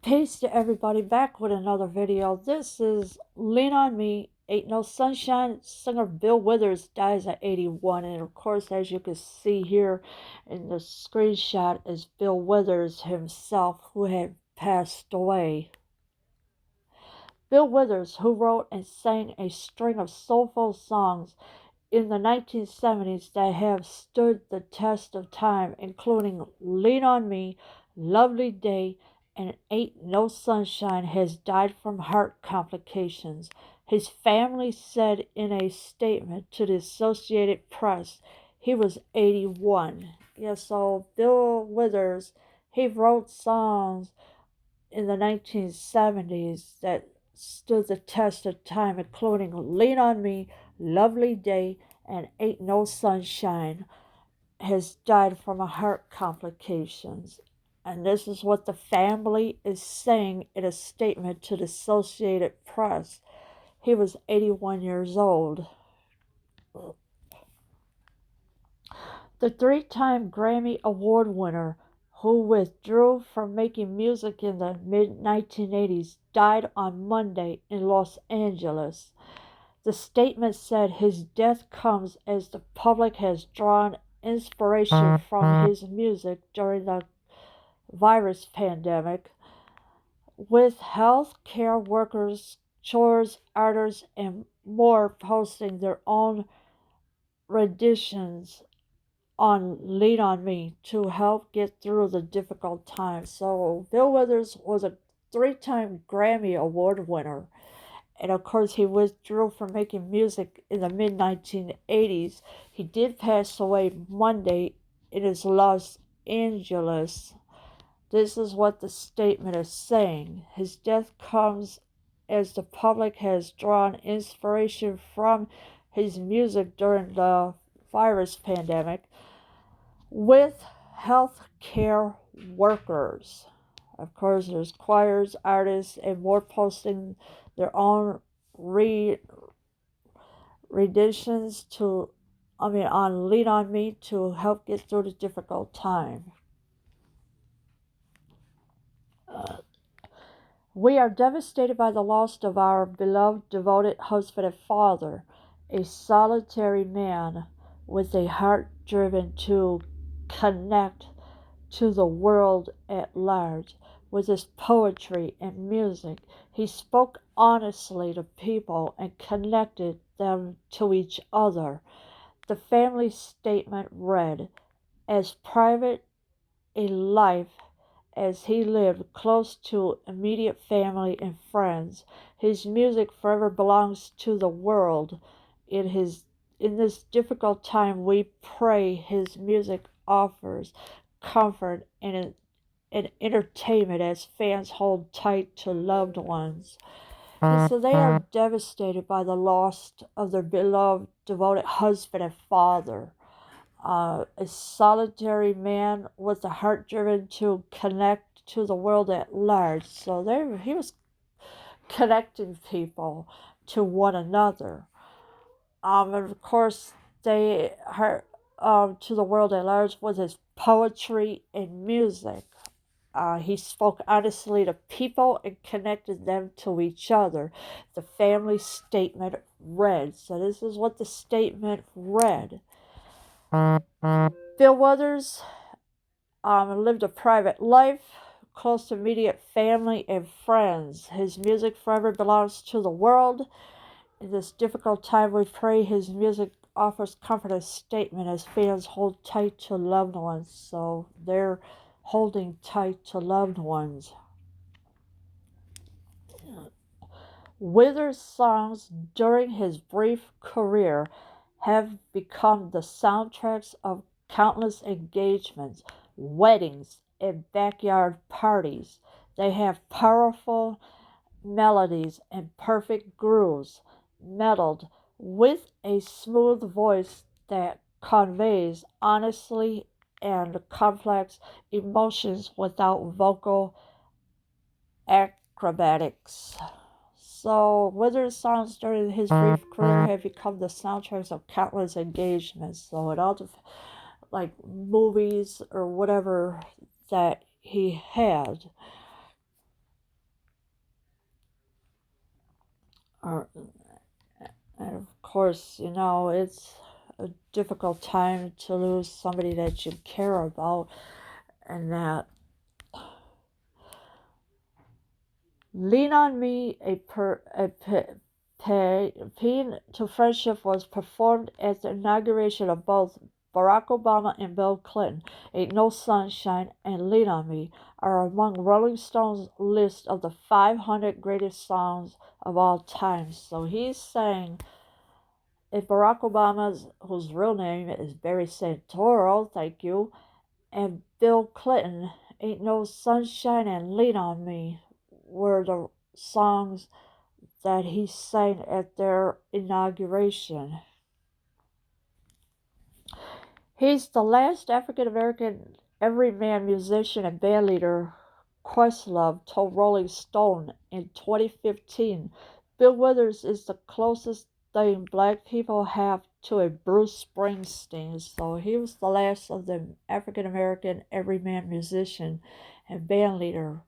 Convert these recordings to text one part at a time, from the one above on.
Peace to everybody, back with another video. This is Lean On Me, Ain't No Sunshine. Singer Bill Withers dies at 81. And of course, as you can see here in the screenshot, is Bill Withers himself, who had passed away. Bill Withers, who wrote and sang a string of soulful songs in the 1970s that have stood the test of time, including Lean On Me, Lovely Day, and Ain't No Sunshine, has died from heart complications. His family said in a statement to the Associated Press he was 81. Yeah, so Bill Withers, he wrote songs in the 1970s that stood the test of time, including Lean On Me, Lovely Day, and Ain't No Sunshine, has died from a heart complications. And this is what the family is saying in a statement to the Associated Press. He was 81 years old. The three-time Grammy Award winner, who withdrew from making music in the mid-1980s, died on Monday in Los Angeles. The statement said his death comes as the public has drawn inspiration from his music during the virus pandemic, with health care workers, chores artists, and more posting their own renditions on Lean On Me to help get through the difficult times. So Bill Withers was a three-time Grammy Award winner. And of course, he withdrew from making music in the mid 1980s. He did pass away Monday in his Los Angeles. This is what the statement is saying. His death comes as the public has drawn inspiration from his music during the virus pandemic, with health care workers. Of course, there's choirs, artists, and more posting their own renditions on Lean On Me to help get through the difficult time. We are devastated by the loss of our beloved, devoted husband and father, a solitary man with a heart driven to connect to the world at large. With his poetry and music, he spoke honestly to people and connected them to each other. The family statement read, as private a life as he lived close to immediate family and friends, his music forever belongs to the world. In this difficult time, we pray his music offers comfort and entertainment as fans hold tight to loved ones. And so they are devastated by the loss of their beloved, devoted husband and father. A solitary man with a heart driven to connect to the world at large. So he was connecting people to one another. And of course, they heard to the world at large with his poetry and music. He spoke honestly to people and connected them to each other. The family statement read. So this is what the statement read. Bill Withers lived a private life, close to immediate family and friends. His music forever belongs to the world. In this difficult time, we pray his music offers comfort and statement as fans hold tight to loved ones. So they're holding tight to loved ones. Withers' songs during his brief career have become the soundtracks of countless engagements, weddings, and backyard parties. They have powerful melodies and perfect grooves, melded with a smooth voice that conveys honestly and complex emotions without vocal acrobatics. So Withers' songs during his brief career have become the soundtracks of countless engagements. So in all the like movies or whatever that he had. Or, and of course, it's a difficult time to lose somebody that you care about, and that Lean on Me, Pain to Friendship was performed at the inauguration of both Barack Obama and Bill Clinton. Ain't No Sunshine and Lean on Me are among Rolling Stone's list of the 500 greatest songs of all time. So he's saying if Barack Obama's, whose real name is Barry Santoro, thank you, and Bill Clinton, Ain't No Sunshine and Lean on Me were the songs that he sang at their inauguration. He's the last African American everyman musician and bandleader, Questlove told Rolling Stone in 2015. Bill Withers is the closest thing black people have to a Bruce Springsteen. So he was the last of the African American everyman musician and bandleader,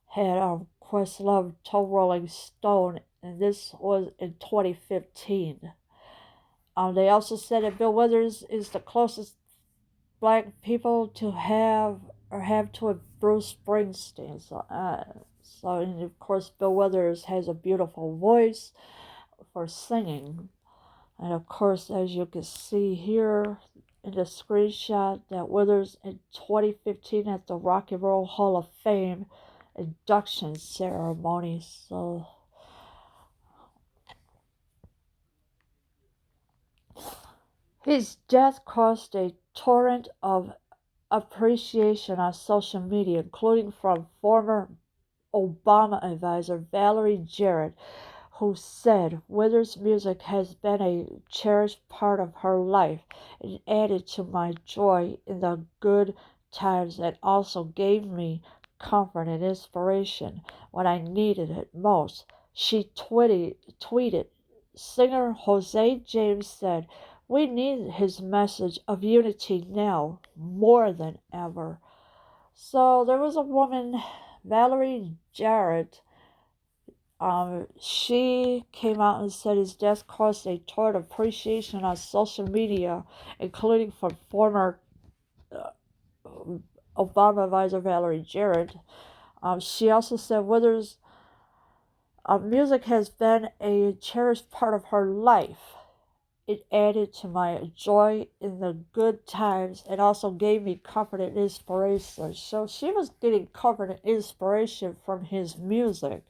had Questlove told Rolling Stone, and this was in 2015. They also said that Bill Withers is the closest black people to have to a Bruce Springsteen. And of course, Bill Withers has a beautiful voice for singing. And of course, as you can see here in the screenshot, that Withers in 2015 at the Rock and Roll Hall of Fame induction ceremony. So his death caused a torrent of appreciation on social media, including from former Obama advisor Valerie Jarrett, who said Withers' music has been a cherished part of her life and added to my joy in the good times and also gave me comfort and inspiration when I needed it most. She tweeted, singer Jose James said, "We need his message of unity now more than ever." So there was a woman, Valerie Jarrett. She came out and said his death caused a torrent of appreciation on social media, including from former Obama advisor Valerie Jarrett. She also said Withers' music has been a cherished part of her life. It added to my joy in the good times and also gave me comfort and inspiration. So she was getting comfort and inspiration from his music.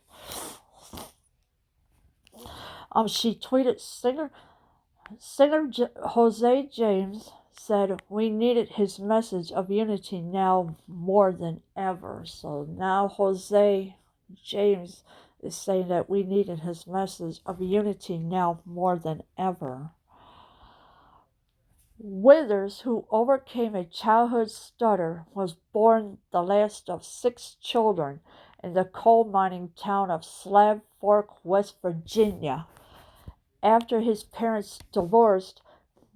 She tweeted, singer Jose James said, "We needed his message of unity now more than ever." So now Jose James is saying that we needed his message of unity now more than ever. Withers, who overcame a childhood stutter, was born the last of 6 children in the coal mining town of Slab Fork, West Virginia. After his parents divorced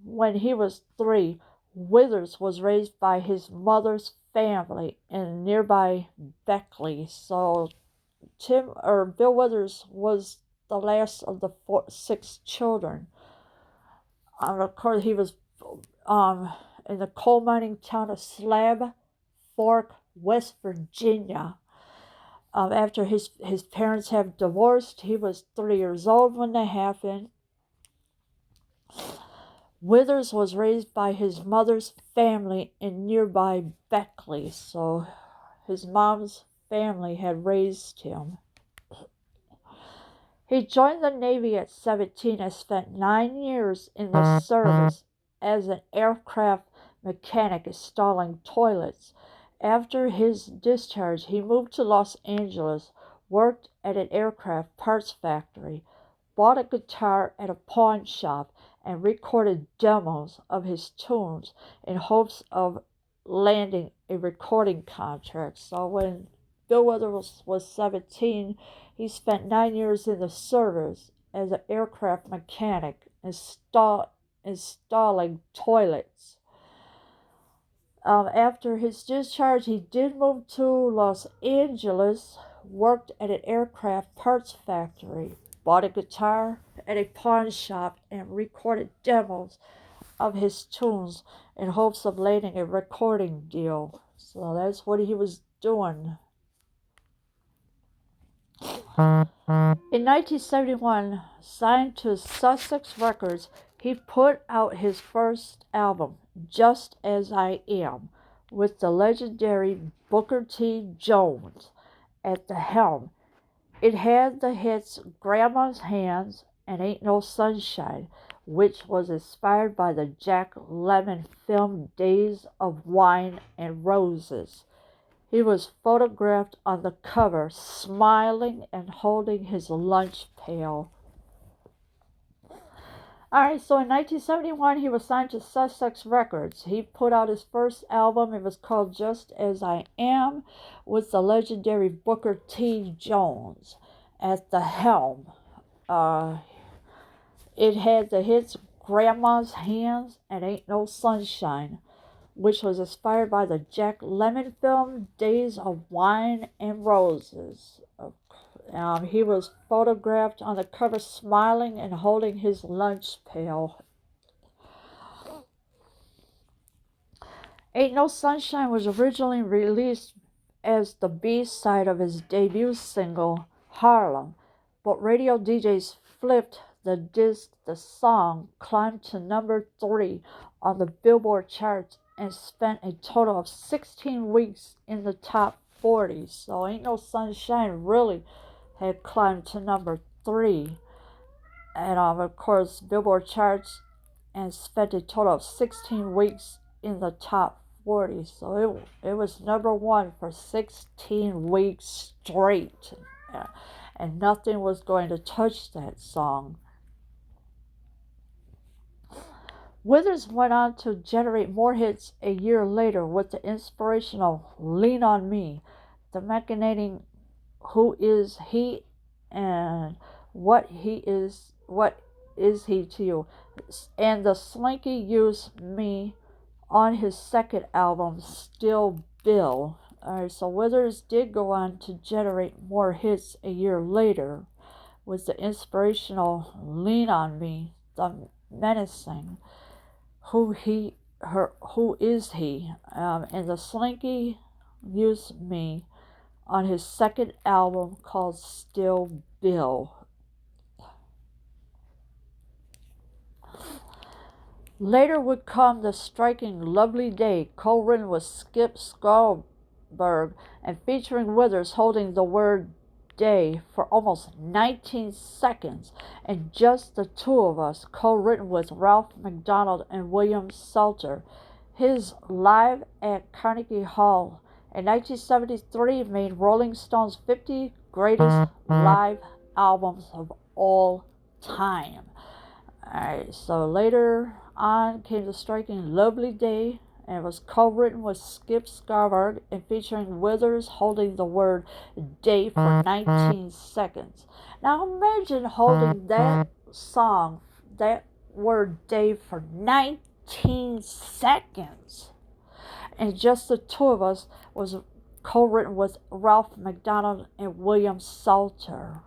when he was 3, Withers was raised by his mother's family in nearby Beckley. So Bill Withers was the last of the 6 children. Of course, he was in the coal mining town of Slab Fork, West Virginia. After his parents have divorced, he was 3 years old when that happened. Withers was raised by his mother's family in nearby Beckley, so his mom's family had raised him. He joined the Navy at 17 and spent 9 years in the service as an aircraft mechanic installing toilets. After his discharge, he moved to Los Angeles, worked at an aircraft parts factory, bought a guitar at a pawn shop, and recorded demos of his tunes in hopes of landing a recording contract. So when Bill Withers was 17, he spent 9 years in the service as an aircraft mechanic, installing toilets. After his discharge, he did move to Los Angeles, worked at an aircraft parts factory. bought a guitar at a pawn shop and recorded demos of his tunes in hopes of landing a recording deal. So that's what he was doing. In 1971, signed to Sussex Records, he put out his first album, Just As I Am, with the legendary Booker T. Jones at the helm. It had the hits Grandma's Hands and Ain't No Sunshine, which was inspired by the Jack Lemmon film Days of Wine and Roses. He was photographed on the cover, smiling and holding his lunch pail. Alright, so in 1971, he was signed to Sussex Records. He put out his first album. It was called Just As I Am, with the legendary Booker T. Jones at the helm. It had the hits Grandma's Hands and Ain't No Sunshine, which was inspired by the Jack Lemmon film Days of Wine and Roses. He was photographed on the cover smiling and holding his lunch pail. Ain't No Sunshine was originally released as the B-side of his debut single, Harlem, but radio DJs flipped the disc. The song climbed to number 3 on the Billboard charts and spent a total of 16 weeks in the top 40. So Ain't No Sunshine really had climbed to number 3. And of course, Billboard charts, and spent a total of 16 weeks in the top 40. So it was number 1 for 16 weeks straight. And nothing was going to touch that song. Withers went on to generate more hits a year later with the inspirational Lean on Me, the machinating Who Is He and What Is He to You, and the slinky Use Me on his second album, Still Bill. Alright, so Withers did go on to generate more hits a year later with the inspirational Lean on Me, the menacing Who Is He, and the slinky Use Me on his second album called Still Bill. Later would come the striking Lovely Day, co-written with Skip Skalberg and featuring Withers holding the word day for almost 19 seconds, and Just the Two of Us, co-written with Ralph McDonald and William Salter. His Live at Carnegie Hall in 1973 made Rolling Stone's 50 greatest live albums of all time. Alright, so later on came the striking Lovely Day, and it was co-written with Skip Skalberg and featuring Withers holding the word day for 19 seconds. Now imagine holding that song, that word day for 19 seconds. And Just the Two of Us was co-written with Ralph McDonald and William Salter.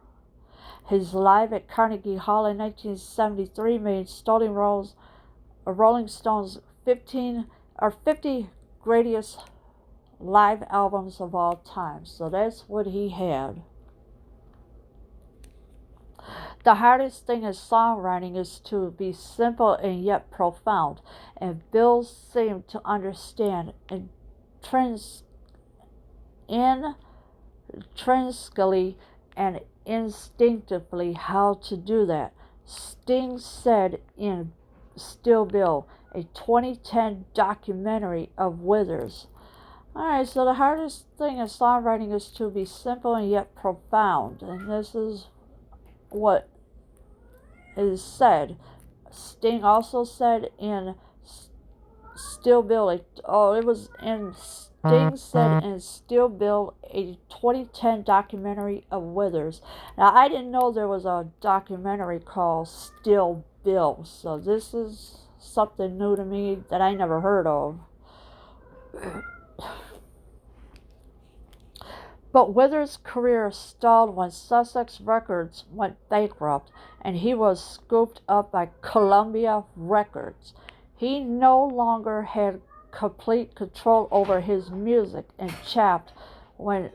His Live at Carnegie Hall in 1973 made Rolling Stone's 50 greatest live albums of all time. So that's what he had. The hardest thing in songwriting is to be simple and yet profound, and Bill seemed to understand intrinsically and instinctively how to do that. Sting said in Still Bill, a 2010 documentary of Withers. Alright, so the hardest thing in songwriting is to be simple and yet profound, and this is what is said. Sting also said in Still Bill, Sting said in Still Bill, a 2010 documentary of Withers. Now, I didn't know there was a documentary called Still Bill, so this is something new to me that I never heard of. But Withers' career stalled when Sussex Records went bankrupt and he was scooped up by Columbia Records. He no longer had complete control over his music and chaffed when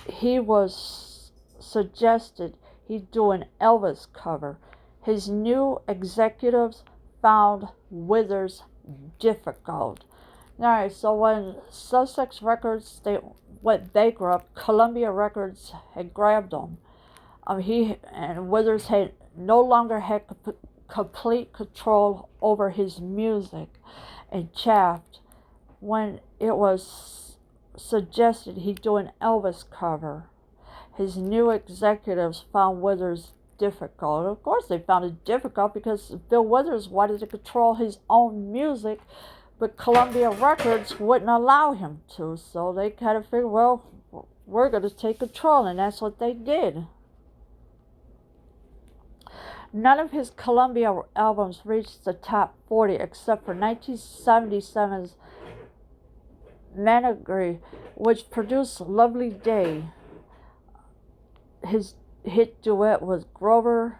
he was suggested he do an Elvis cover. His new executives found Withers difficult. Alright, so when Sussex Records they went bankrupt, Columbia Records had grabbed them. He and Withers had no longer had complete control over his music, and chaffed when it was suggested he do an Elvis cover. His new executives found Withers difficult. Of course, they found it difficult because Bill Withers wanted to control his own music, but Columbia Records wouldn't allow him to. So they kind of figured, well, we're going to take control, and that's what they did. None of his Columbia albums reached the top 40 except for 1977's Menagerie, which produced Lovely Day. His hit duet with Grover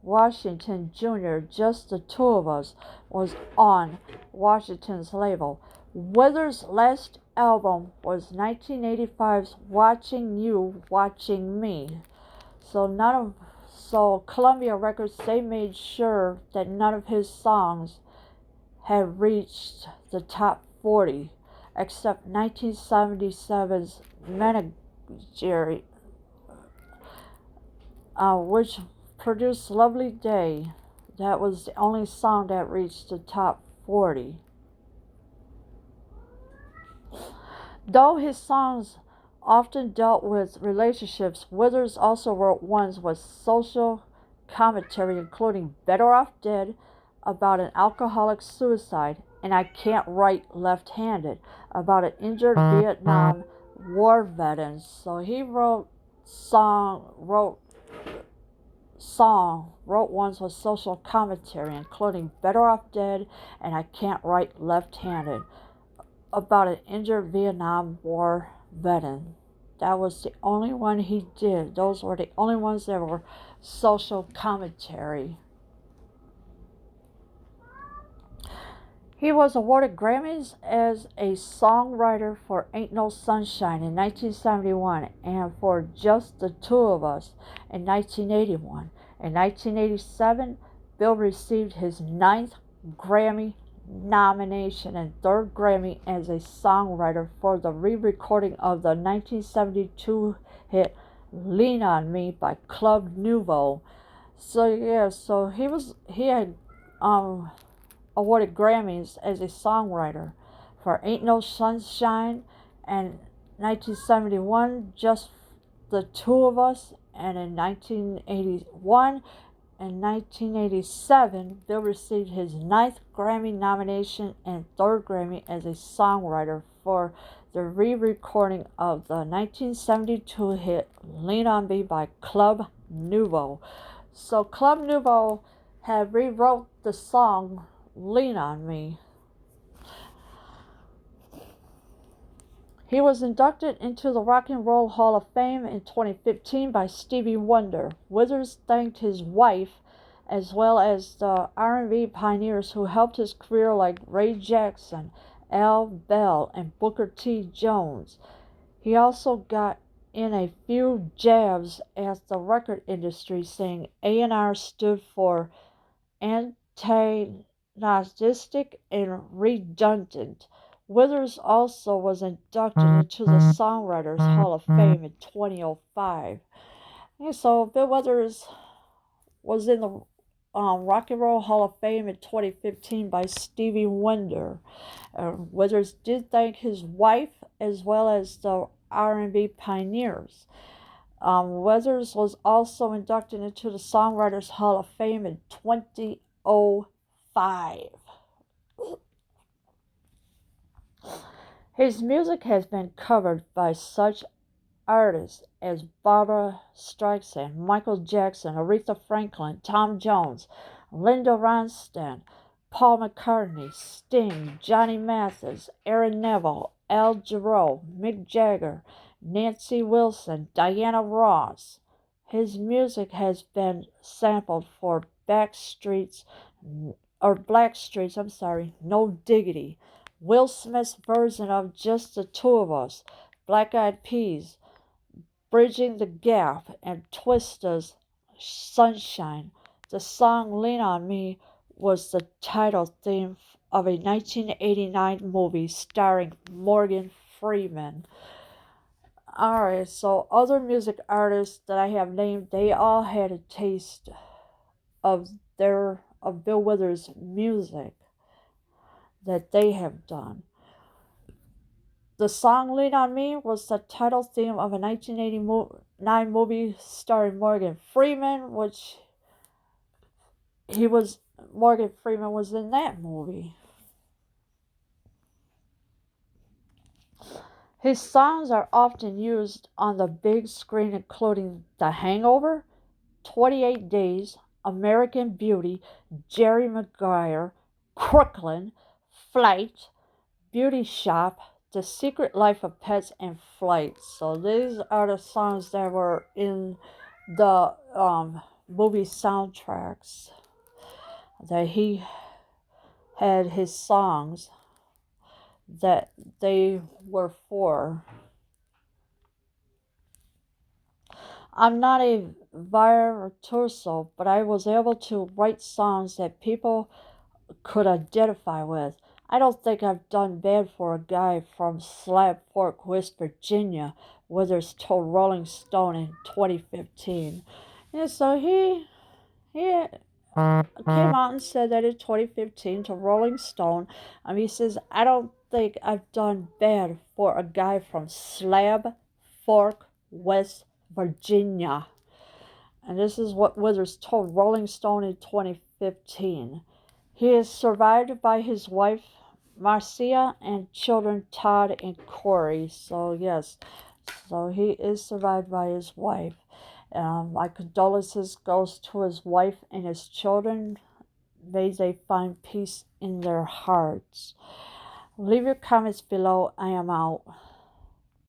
Washington Jr., Just the Two of Us, was on Washington's label. Withers' last album was 1985's Watching You, Watching Me. So Columbia Records, they made sure that none of his songs had reached the top 40 except 1977's Menagerie, which produced Lovely Day. That was the only song that reached the top 40. Though his songs often dealt with relationships, Withers also wrote ones with social commentary, including Better Off Dead, about an alcoholic's suicide, and I Can't Write Left-Handed, about an injured Vietnam War veteran. So he wrote ones with social commentary, including Better Off Dead and I Can't Write Left-Handed, about an injured Vietnam War veteran. That was the only one he did. Those were the only ones that were social commentary. He was awarded Grammys as a songwriter for Ain't No Sunshine in 1971 and for Just the Two of Us in 1981. In 1987, Bill received his 9th Grammy nomination and 3rd Grammy as a songwriter for the re-recording of the 1972 hit Lean on Me by Club Nouveau. So he had awarded Grammys as a songwriter for Ain't No Sunshine and 1971, Just the Two of Us, and in 1981 and 1987, Bill received his 9th Grammy nomination and 3rd Grammy as a songwriter for the re-recording of the 1972 hit Lean on Me by Club Nouveau. So Club Nouveau had rewrote the song Lean on Me. He was inducted into the Rock and Roll Hall of Fame in 2015 by Stevie Wonder. Withers thanked his wife as well as the R&B pioneers who helped his career like Ray Jackson, Al Bell, and Booker T. Jones. He also got in a few jabs at the record industry, saying A&R stood for antagonistic and redundant. Withers also was inducted into the Songwriters Hall of Fame in 2005. And so Bill Withers was in the Rock and Roll Hall of Fame in 2015 by Stevie Wonder. Withers did thank his wife as well as the R&B pioneers. Withers was also inducted into the Songwriters Hall of Fame in 2005. His music has been covered by such artists as Barbra Streisand, Michael Jackson, Aretha Franklin, Tom Jones, Linda Ronstadt, Paul McCartney, Sting, Johnny Mathis, Aaron Neville, Al Jarreau, Mick Jagger, Nancy Wilson, Diana Ross. His music has been sampled for Blackstreet's, No Diggity, Will Smith's version of Just the Two of Us, Black Eyed Peas, Bridging the Gap, and Twista's Sunshine. The song Lean on Me was the title theme of a 1989 movie starring Morgan Freeman. Alright, so other music artists that I have named, they all had a taste of Bill Withers' music that they have done. The song Lean on Me was the title theme of a 1989 movie starring Morgan Freeman, which Morgan Freeman was in that movie. His songs are often used on the big screen, including The Hangover, 28 Days, American Beauty, Jerry Maguire, Crooklyn, Flight, Beauty Shop, The Secret Life of Pets, and Flight. So these are the songs that were in the movie soundtracks that he had his songs that they were for. I'm not a virtuoso, but I was able to write songs that people could identify with. I don't think I've done bad for a guy from Slab Fork, West Virginia, Withers told Rolling Stone in 2015. And so he came out and said that in 2015 to Rolling Stone. He says, I don't think I've done bad for a guy from Slab Fork, West Virginia. And this is what Withers told Rolling Stone in 2015. He is survived by his wife, Marcia, and children, Todd and Corey. So, yes, so he is survived by his wife. My condolences goes to his wife and his children. May they find peace in their hearts. Leave your comments below. I am out.